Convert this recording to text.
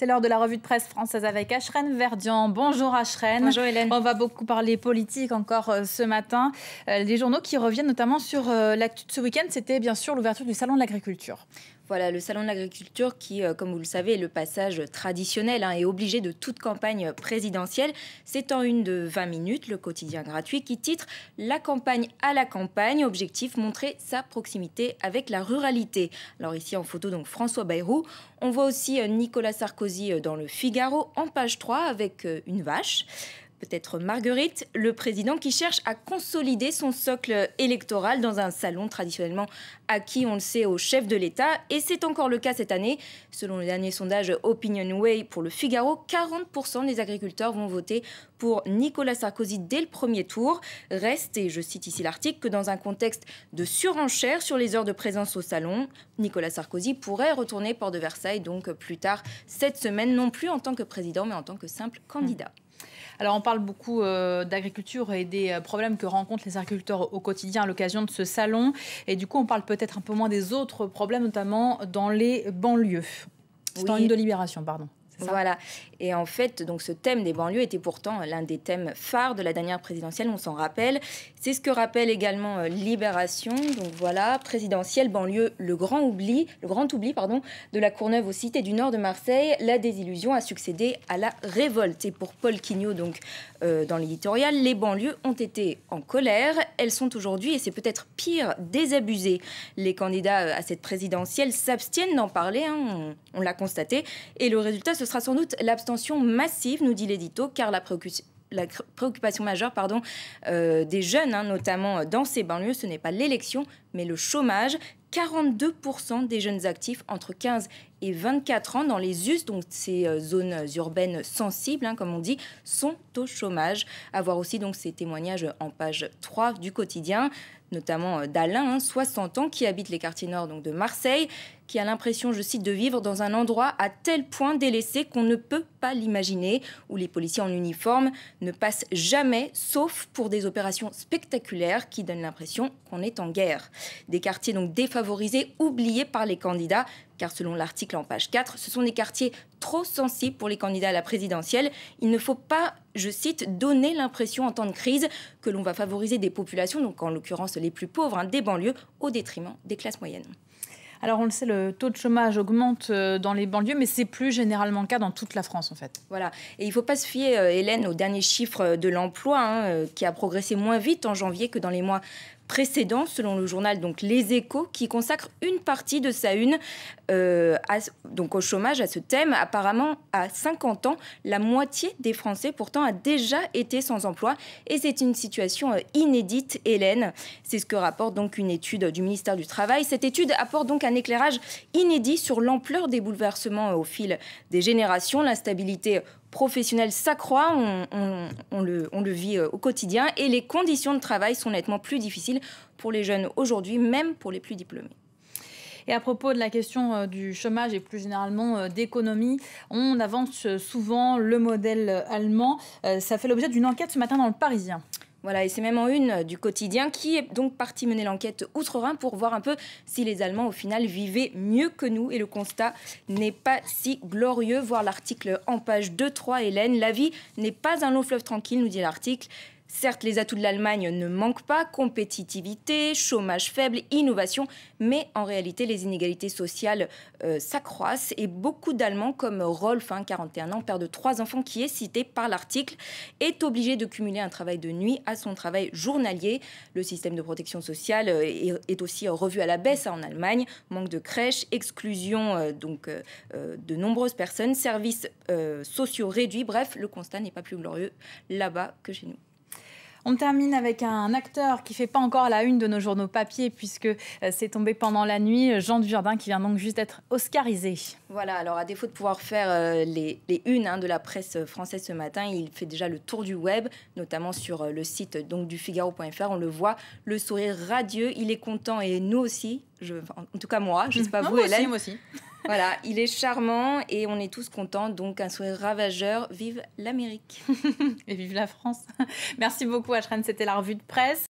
C'est l'heure de la revue de presse française avec Ashrène Verdian. Bonjour Ashrène. Bonjour Hélène. On va beaucoup parler politique encore ce matin. Les journaux qui reviennent notamment sur l'actu de ce week-end, c'était bien sûr l'ouverture du Salon de l'Agriculture. Voilà, le Salon de l'Agriculture qui, comme vous le savez, est le passage traditionnel et obligé de toute campagne présidentielle. C'est en une de 20 minutes, le quotidien gratuit qui titre « La campagne à la campagne », objectif montrer sa proximité avec la ruralité. Alors ici en photo, donc François Bayrou. On voit aussi Nicolas Sarkozy dans le Figaro en page 3 avec une vache. Peut-être Marguerite, le président qui cherche à consolider son socle électoral dans un salon traditionnellement acquis, on le sait, au chef de l'État. Et c'est encore le cas cette année. Selon le dernier sondage OpinionWay pour le Figaro, 40% des agriculteurs vont voter pour Nicolas Sarkozy dès le premier tour. Reste, et je cite ici l'article, que dans un contexte de surenchère sur les heures de présence au salon, Nicolas Sarkozy pourrait retourner Porte de Versailles donc plus tard cette semaine, non plus en tant que président, mais en tant que simple candidat. Alors on parle beaucoup d'agriculture et des problèmes que rencontrent les agriculteurs au quotidien à l'occasion de ce salon. Et du coup, on parle peut-être un peu moins des autres problèmes, notamment dans les banlieues. C'est en une de Libération, pardon. Voilà. Et en fait, donc ce thème des banlieues était pourtant l'un des thèmes phares de la dernière présidentielle, on s'en rappelle. C'est ce que rappelle également Libération. Donc voilà, présidentielle, banlieue, le grand oubli de la Courneuve aux Cités du Nord de Marseille. La désillusion a succédé à la révolte. Et pour Paul Quignot, donc dans l'éditorial, les banlieues ont été en colère. Elles sont aujourd'hui, et c'est peut-être pire, désabusées. Les candidats à cette présidentielle s'abstiennent d'en parler, on l'a constaté. Et le résultat, ce sera sans doute l'abstention massive, nous dit l'édito, car la préoccupation majeure des jeunes, notamment dans ces banlieues, ce n'est pas l'élection, mais le chômage. 42% des jeunes actifs entre 15 et 24 ans dans les US, donc ces zones urbaines sensibles, comme on dit, sont au chômage. À voir aussi donc ces témoignages en page 3 du quotidien, notamment d'Alain, 60 ans, qui habite les quartiers nord donc de Marseille, qui a l'impression, je cite, de vivre dans un endroit à tel point délaissé qu'on ne peut pas l'imaginer, où les policiers en uniforme ne passent jamais, sauf pour des opérations spectaculaires qui donnent l'impression qu'on est en guerre. Des quartiers donc défavorisés, oubliés par les candidats, car selon l'article en page 4, ce sont des quartiers trop sensibles pour les candidats à la présidentielle. Il ne faut pas, je cite, donner l'impression en temps de crise que l'on va favoriser des populations, donc en l'occurrence les plus pauvres, des banlieues, au détriment des classes moyennes. Alors on le sait, le taux de chômage augmente dans les banlieues, mais c'est plus généralement le cas dans toute la France en fait. Voilà, et il ne faut pas se fier, Hélène, aux derniers chiffres de l'emploi, qui a progressé moins vite en janvier que dans les mois précédents, selon le journal donc Les Échos, qui consacre une partie de sa une donc au chômage, à ce thème. Apparemment, à 50 ans, la moitié des Français pourtant a déjà été sans emploi, et c'est une situation inédite, Hélène. C'est ce que rapporte donc une étude du ministère du Travail. Cette étude apporte donc un éclairage inédit sur l'ampleur des bouleversements au fil des générations. L'instabilité professionnelle s'accroît, on le vit au quotidien, et les conditions de travail sont nettement plus difficiles pour les jeunes aujourd'hui, même pour les plus diplômés. Et à propos de la question du chômage et plus généralement d'économie, on avance souvent le modèle allemand. Ça fait l'objet d'une enquête ce matin dans Le Parisien. Voilà, et c'est même en une du quotidien qui est donc parti mener l'enquête outre-Rhin pour voir un peu si les Allemands, au final, vivaient mieux que nous. Et le constat n'est pas si glorieux. Voir l'article en page 2-3, Hélène. La vie n'est pas un long fleuve tranquille, nous dit l'article. Certes, les atouts de l'Allemagne ne manquent pas, compétitivité, chômage faible, innovation, mais en réalité, les inégalités sociales s'accroissent, et beaucoup d'Allemands, comme Rolf, 41 ans, père de 3 enfants, qui est cité par l'article, est obligé de cumuler un travail de nuit à son travail journalier. Le système de protection sociale est aussi revu à la baisse en Allemagne. Manque de crèches, exclusion de nombreuses personnes, services sociaux réduits. Bref, le constat n'est pas plus glorieux là-bas que chez nous. On termine avec un acteur qui ne fait pas encore la une de nos journaux papier, puisque c'est tombé pendant la nuit, Jean Dujardin, qui vient donc juste d'être oscarisé. Voilà, alors à défaut de pouvoir faire les unes de la presse française ce matin, il fait déjà le tour du web, notamment sur le site donc, du Figaro.fr. On le voit, le sourire radieux, il est content, et nous aussi, en tout cas moi, je ne sais pas vous, Hélène. Moi aussi. Voilà, il est charmant et on est tous contents, donc un sourire ravageur. Vive l'Amérique. Et vive la France. Merci beaucoup, Ashrène, c'était la revue de presse.